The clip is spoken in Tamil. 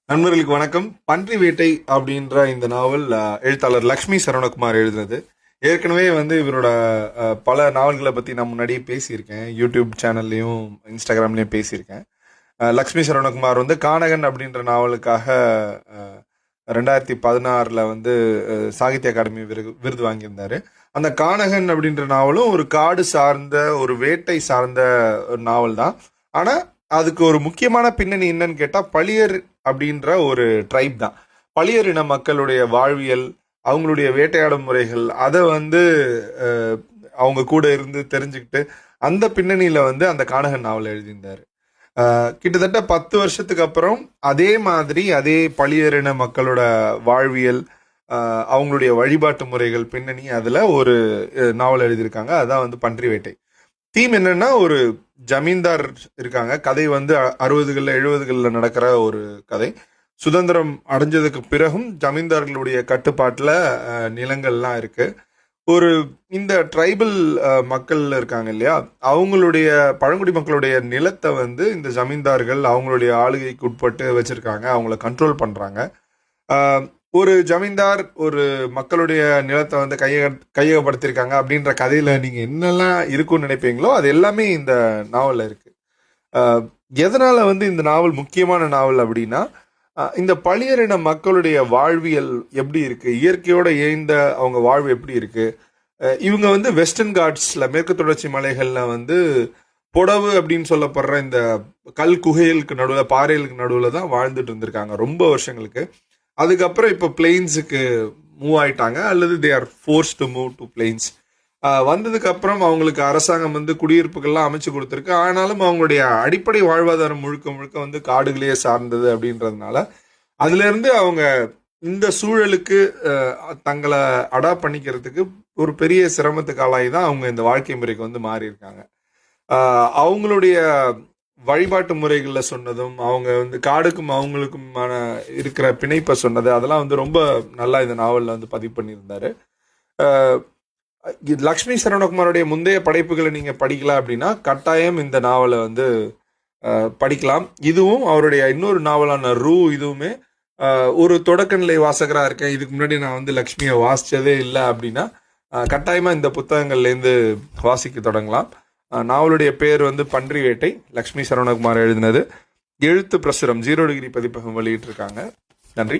நண்பர்களுக்கு வணக்கம். பன்றி வேட்டை அப்படின்ற இந்த நாவல் எழுத்தாளர் லக்ஷ்மி சரவணகுமார் எழுதுனது. ஏற்கனவே இவரோட பல நாவல்களை பற்றி நான் முன்னாடியே பேசியிருக்கேன். யூடியூப் சேனல்லையும் இன்ஸ்டாகிராம்லேயும் பேசியிருக்கேன். லக்ஷ்மி சரவணகுமார் கானகன் அப்படின்ற நாவலுக்காக 2016 சாகித்ய அகாடமி விருது வாங்கியிருந்தாரு. அந்த கானகன் அப்படின்ற நாவலும் ஒரு காடு சார்ந்த ஒரு வேட்டை சார்ந்த ஒரு நாவல் தான். ஆனால் அதுக்கு ஒரு முக்கியமான பின்னணி என்னன்னு கேட்டால் பளியர் அப்படின்ற ஒரு ட்ரைப் தான். பளியர் இன மக்களுடைய வாழ்வியல், அவங்களுடைய வேட்டையாடும் முறைகள், அதை அவங்க கூட இருந்து தெரிஞ்சுக்கிட்டு அந்த பின்னணியில அந்த கானகன் நாவல் எழுதியிருந்தாரு. கிட்டத்தட்ட 10 வருஷத்துக்கு அப்புறம் அதே மாதிரி அதே பளியரின மக்களோட வாழ்வியல், அவங்களுடைய வழிபாட்டு முறைகள் பின்னணி அதுல ஒரு நாவல் எழுதியிருக்காங்க. அதான் பன்றி வேட்டை. தீம் என்னன்னா, ஒரு ஜமீன்தார் இருக்காங்க. கதை 60களில் 70களில் நடக்கிற ஒரு கதை. சுதந்திரம் அடைஞ்சதுக்கு பிறகும் ஜமீன்தார்களுடைய கட்டுப்பாட்டில் நிலங்கள்லாம் இருக்கு. இந்த ட்ரைபல் மக்கள் இருக்காங்க இல்லையா, அவங்களுடைய பழங்குடி மக்களுடைய நிலத்தை இந்த ஜமீன்தார்கள் அவங்களுடைய ஆளுகைக்கு உட்பட்டு வச்சிருக்காங்க. அவங்கள கண்ட்ரோல் பண்றாங்க. ஒரு ஜமீன்தார் ஒரு மக்களுடைய நிலத்தை கையகப்படுத்திருக்காங்க அப்படின்ற கதையில நீங்க என்னெல்லாம் இருக்கும்னு நினைப்பீங்களோ அது எல்லாமே இந்த நாவல்ல இருக்கு. எதனால இந்த நாவல் முக்கியமான நாவல் அப்படின்னா, இந்த பளியரின மக்களுடைய வாழ்வியல் எப்படி இருக்கு, இயற்கையோட இயைந்த அவங்க வாழ்வு எப்படி இருக்கு. இவங்க வெஸ்டர்ன் காட்ஸ்ல, மேற்கு தொடர்ச்சி மலைகள்ல புடவு அப்படின்னு சொல்லப்படுற இந்த கல் குகைகளுக்கு நடுவில், பாறைகளுக்கு நடுவில் தான் வாழ்ந்துட்டு இருந்திருக்காங்க ரொம்ப வருஷங்களுக்கு. அதுக்கப்புறம் இப்போ பிளெயின்ஸுக்கு மூவ் ஆயிட்டாங்க, அல்லது they are force to move to planes. வந்ததுக்கு அப்புறம் அவங்களுக்கு அரசாங்கம் குடியிருப்புகள்லாம் அமைச்சு கொடுத்துருக்கு. ஆனாலும் அவங்களுடைய அடிப்படை வாழ்வாதாரம் முழுக்க முழுக்க காடுகளையே சார்ந்தது அப்படின்றதுனால அதுல இருந்து அவங்க இந்த சூழலுக்கு தங்களை அடாப்ட் பண்ணிக்கிறதுக்கு ஒரு பெரிய சிரமத்துக்கு ஆளாகி தான் அவங்க இந்த வாழ்க்கை முறைக்கு மாறி இருக்காங்க. அவங்களுடைய வழிபாட்டு முறைகளில் சொன்னதும், அவங்க காடுக்கும் அவங்களுக்குமான இருக்கிற பிணைப்பை சொன்னது, அதெல்லாம் ரொம்ப நல்லா இந்த நாவலில் பதிவு பண்ணியிருந்தாரு. லக்ஷ்மி சரவணகுமாரோடைய முந்தைய படைப்புகளை நீங்க படிக்கலாம் அப்படின்னா கட்டாயம் இந்த நாவலை படிக்கலாம். இதுவும் அவருடைய இன்னொரு நாவலான ரூ, இதுவுமே ஒரு தொடக்கநிலை வாசகரா இருக்கேன், இதுக்கு முன்னாடி நான் லக்ஷ்மியை வாசிச்சதே இல்லை அப்படின்னா கட்டாயமா இந்த புத்தகங்கள்லேருந்து வாசிக்க தொடங்கலாம். நாவலுடைய பேர் பன்றி வேட்டை. லக்ஷ்மி சரவணகுமார் எழுதினது. எழுத்து பிரசுரம் 0 டிகிரி பதிப்பகம் வெளியிட்டிருக்காங்க. நன்றி.